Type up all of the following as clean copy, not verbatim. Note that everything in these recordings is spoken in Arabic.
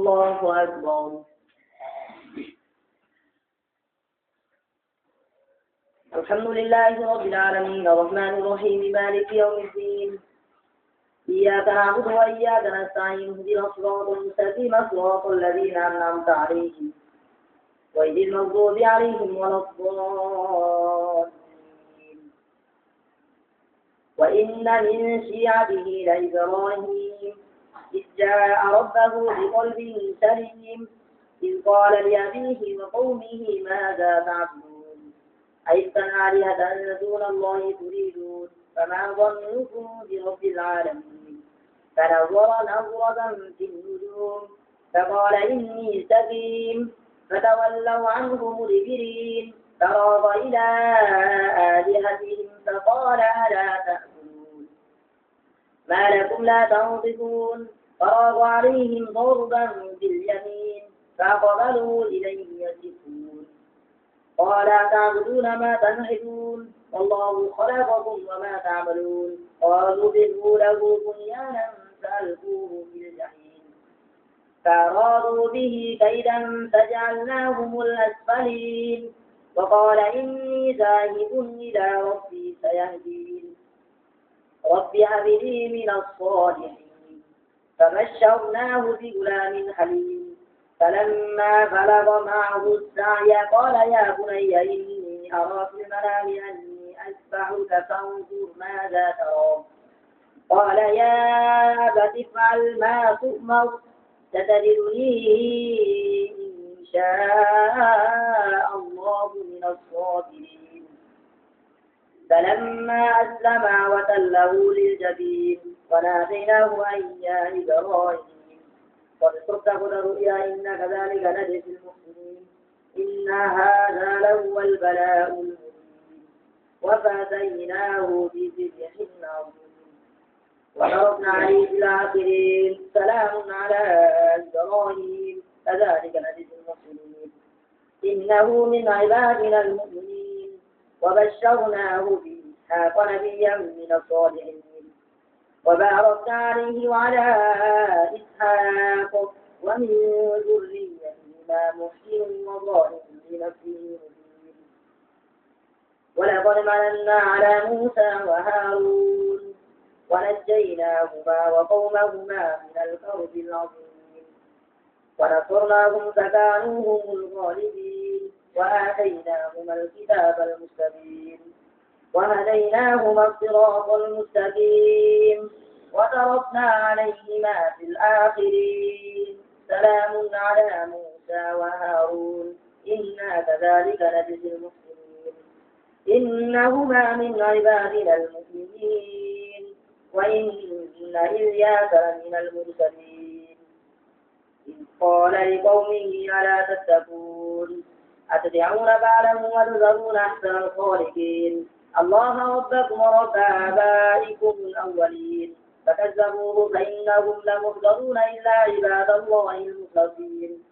الله أكبر. الحمد لله رب العالمين الرحمن الرحيم مالك يوم الدين إياك نعبد وإياك نستعين اهدنا الصراط المستقيم صراط الذين أنعمت عليهم غير المغضوب عليهم ولا الضالين. وإن من شيعته لإبراهيم إذ جاء ربه بقلب سليم إذ قال لأبيه وقومه ماذا تعبدون أئفكا آلهة دون الله تريدون فما ظنكم برب العالمين. فنظر نظرة في النجوم فقال إني سقيم فتولوا عنه مدبرين فراغ إلى آلهتهم فقال ألا تأكلون ما لكم لا تنطقون. فراغ عليهم ضربا باليمين فأقبلوا إليه يزفون قال تعبدون ما تنحتون والله خلقكم وما تعملون. قالوا ابنوا له بنيانا فألقوه في الجحيم فأرادوا به كيدا فجعلناهم الأسفلين. وقال إني ذاهب إلى ربي سيهدين رب هب لي من الصالحين. فبشرناه بغلام حليم فلما بلغ معه السعي قال يا بني إني أرى في المنام أني أذبحك فانظر ماذا ترى. قال يا أبت افعل ما تؤمر ستجدني إن شاء الله من الصابرين. فلما أسلما وتله للجبين وناديناه أن يا إبراهيم قد صدقت الرؤيا إنا كذلك نجزي المحسنين إن هذا لهو البلاء المبين وفديناه بذبح عظيم وتركنا عليه في الآخرين سلام على إبراهيم كذلك نجزي المحسنين إنه من عبادنا المؤمنين وبشرناه بإسحاق نبيا من الصالحين وباركنا عليه وعلى إسحاق ومن ذريتهما محسن وظالم لنفسه مبين. ولقد مننا على موسى وهارون ونجيناهما وقومهما من الكرب العظيم ونصرناهم فكانوا هم الغالبين وآتيناهما الكتاب المستبين وهديناهما الصراط المستقيم وتركنا عليهما في الآخرين سلام على موسى وهارون إنا كذلك نجزي المحسنين إنهما من عبادنا المؤمنين وإن إلياس لمن المرسلين. إذ قال لقومه ألا تتقون أتدعون بعلا وتذرون أحسن الخالقين الله ربكم ورب آبائكم الأولين فكذبوه فإنهم لمحضرون إلا عباد الله المخلصين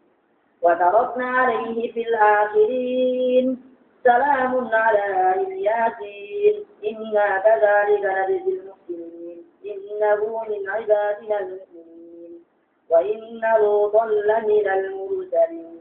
وتركنا عليه في الآخرين سلام على الياسين إنا كذلك نجزي المحسنين إنه من عبادنا المؤمنين وإن لوطا لمن المرسلين